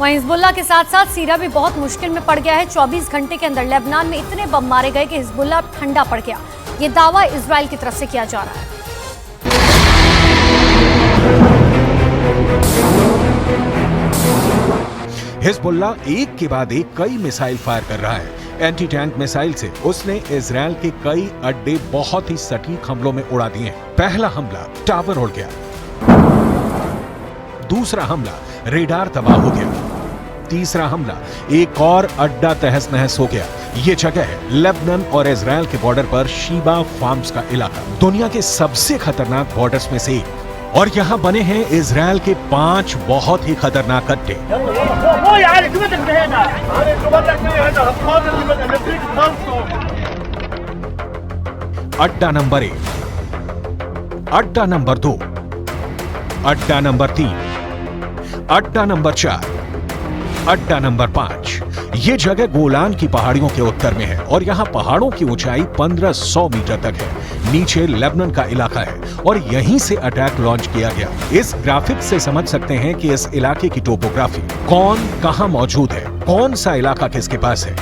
वहीं हिजबुल्लाह के साथ साथ सीरिया भी बहुत मुश्किल में पड़ गया है। 24 घंटे के अंदर लेबनान में इतने बम मारे गए कि हिजबुल्लाह ठंडा पड़ गया। ये दावा इजराइल की तरफ से किया जा रहा है। हिजबुल्लाह एक के बाद एक कई मिसाइल फायर कर रहा है। एंटी टैंक मिसाइल से उसने इजराइल के कई अड्डे बहुत ही सटीक हमलों में उड़ा दिए। पहला हमला टावर उड़ गया, दूसरा हमला रेडार तबाह हो गया, तीसरा हमला एक और अड्डा तहस नहस हो गया। ये जगह है लेबनान और इजराइल के बॉर्डर पर शीबा फार्म्स का इलाका, दुनिया के सबसे खतरनाक बॉर्डर्स में से एक। और यहाँ बने हैं इजराइल के 5 बहुत ही खतरनाक अड्डे। अड्डा नंबर 1, अड्डा नंबर 2, अड्डा नंबर 3, अड्डा नंबर 4, अड्डा नंबर 5। ये जगह गोलान की पहाड़ियों के उत्तर में है और यहाँ पहाड़ों की ऊंचाई 1500 मीटर तक है। नीचे लेबनान का इलाका है और यहीं से अटैक लॉन्च किया गया। इस ग्राफिक से समझ सकते हैं कि इस इलाके की टोपोग्राफी, कौन कहां मौजूद है, कौन सा इलाका किसके पास है।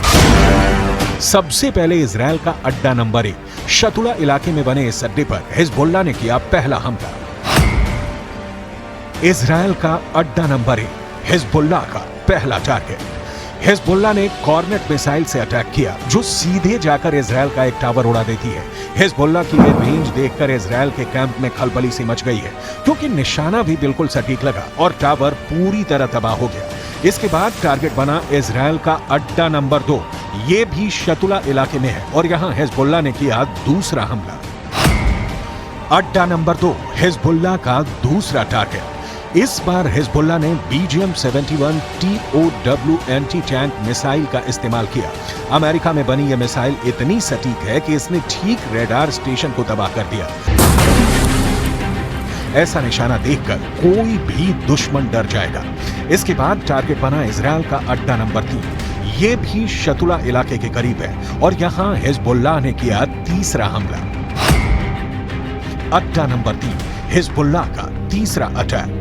सबसे पहले इजराइल का अड्डा नंबर 1 शतुला इलाके में बने इस अड्डे पर हिजबुल्लाह ने किया पहला हमला। इजराइल का अड्डा नंबर 1 हिजबुल्लाह का पहला टारगेट। हिजबुल्लाह ने कॉर्नेट मिसाइल से अटैक किया जो सीधे जाकर इजराइल का एक टावर उड़ा देती है। हिजबुल्लाह की ये रेंज देखकर इजराइल के कैंप में खलबली सी मच गई है, क्योंकि निशाना भी बिल्कुल सटीक लगा और टावर पूरी तरह तबाह हो गया। इसके बाद टारगेट बना इजराइल का अड्डा नंबर 2। ये भी शतुला इलाके में है और यहाँ हिजबुल्लाह ने किया दूसरा हमला। अड्डा नंबर 2 हिजबुल्लाह का दूसरा टारगेट। इस बार हिजबुल्लाह ने BGM-71 TOW anti tank missile का इस्तेमाल किया। अमेरिका में बनी यह मिसाइल इतनी सटीक है कि इसने ठीक रेडार स्टेशन को तबाह कर दिया। ऐसा निशाना देखकर कोई भी दुश्मन डर जाएगा। इसके बाद टारगेट बना इजराइल का अड्डा नंबर 3। ये भी शतुला इलाके के करीब है और यहां हिजबुल्लाह ने किया तीसरा हमला। अड्डा नंबर 3 हिजबुल्लाह का तीसरा अटैक।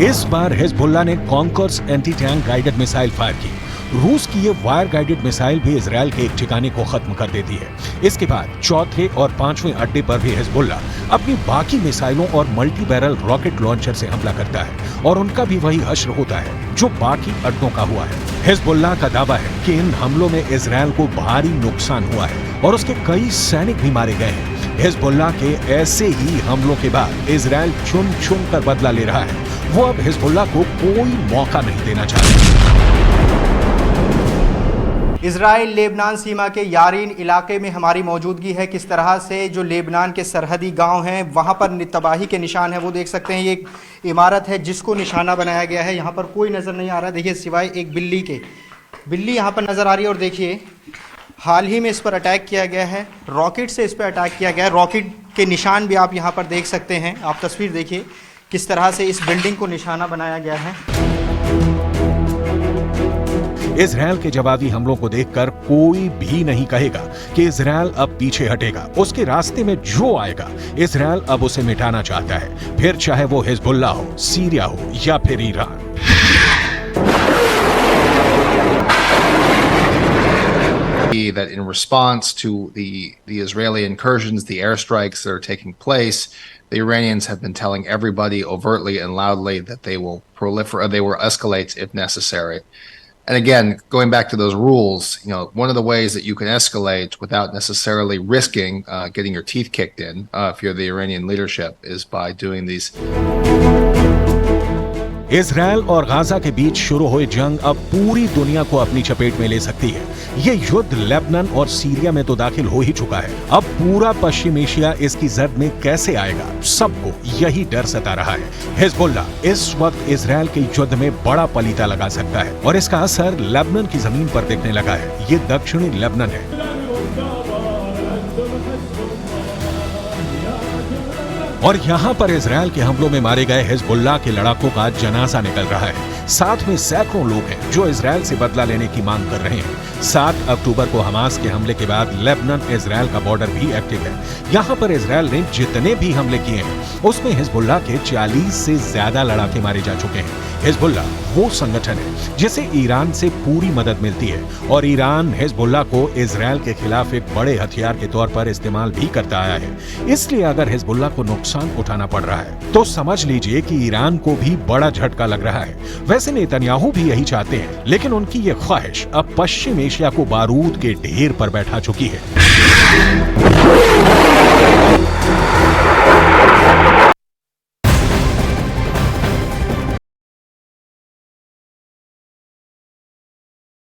इस बार हिजबुल्लाह ने conquers anti tank guided missile fire की। रूस की ये वायर गाइडेड मिसाइल भी इजराइल के एक ठिकाने को खत्म कर देती है। इसके बाद चौथे और 5वें अड्डे पर भी हिजबुल्लाह अपनी बाकी मिसाइलों और मल्टी बैरल रॉकेट लॉन्चर से हमला करता है और उनका भी वही हश्र होता है जो बाकी अड्डों का हुआ है। हिजबुल्लाह का दावा है कि इन हमलों में इजराइल को भारी नुकसान हुआ है और उसके कई सैनिक भी मारे गए हैं। हिजबुल्लाह के ऐसे ही हमलों के बाद इजराइल चुन चुन कर बदला ले रहा है। वो अब हिजबुल्लाह को कोई मौका नहीं देना चाहता। इजराइल लेबनान सीमा के यारीन इलाके में हमारी मौजूदगी है। किस तरह से जो लेबनान के सरहदी गांव हैं वहां पर तबाही के निशान है वो देख सकते हैं। ये एक इमारत है जिसको निशाना बनाया गया है। यहाँ पर कोई नज़र नहीं आ रहा, देखिए सिवाय एक बिल्ली के। बिल्ली यहाँ पर नज़र आ रही है और देखिए हाल ही में इस पर अटैक किया गया है, रॉकेट से इस पर अटैक किया गया है। रॉकेट के निशान भी आप यहाँ पर देख सकते हैं। आप तस्वीर देखिए किस तरह से इस बिल्डिंग को निशाना बनाया गया है। इजराइल के जवाबी हमलों को देखकर कोई भी नहीं कहेगा कि इजराइल अब पीछे हटेगा। उसके रास्ते में जो आएगा इजराइल अब उसे मिटाना चाहता है, फिर चाहे वो हिजबुल्लाह हो, सीरिया हो या फिर Iran. That in response to the Israeli incursions, the airstrikes that are taking place, the Iranians have been telling everybody overtly and loudly that they will proliferate, they will escalate if necessary. And again, going back to those rules, one of the ways that you can escalate without necessarily risking getting your teeth kicked in, if you're the Iranian leadership, is by doing these. Israel और Gaza के बीच शुरू हुई जंग अब पूरी दुनिया को अपनी चपेट में ले सकती है। ये युद्ध लेबनान और सीरिया में तो दाखिल हो ही चुका है। अब पूरा पश्चिम एशिया इसकी जद में कैसे आएगा, सबको यही डर सता रहा है। हिजबुल्लाह इस वक्त इजराइल के युद्ध में बड़ा पलीता लगा सकता है और इसका असर लेबनान की जमीन पर दिखने लगा है। ये दक्षिणी लेबनान है और यहाँ पर इजराइल के हमलों में मारे गए हिजबुल्लाह के लड़ाकों का जनाजा निकल रहा है। साथ में सैकड़ों लोग हैं जो इजराइल से बदला लेने की मांग कर रहे हैं। 7 अक्टूबर को हमास के हमले के बाद लेबनान इजराइल का बॉर्डर भी एक्टिव है। यहाँ पर इजराइल ने जितने भी हमले किए हैं उसमें हिजबुल्लाह के 40 से ज्यादा लड़ाके मारे जा चुके हैं। हिजबुल्लाह वो संगठन है जिसे ईरान से पूरी मदद मिलती है और ईरान हिजबुल्लाह को इजराइल के खिलाफ एक बड़े हथियार के तौर पर इस्तेमाल भी करता आया है। इसलिए अगर हिजबुल्लाह को नुकसान उठाना पड़ रहा है तो समझ लीजिए कि ईरान को भी बड़ा झटका लग रहा है। वैसे नेतन्याहू भी यही चाहते हैं, लेकिन उनकी ये ख्वाहिश अब पश्चिम एशिया को बारूद के ढेर पर बैठा चुकी है।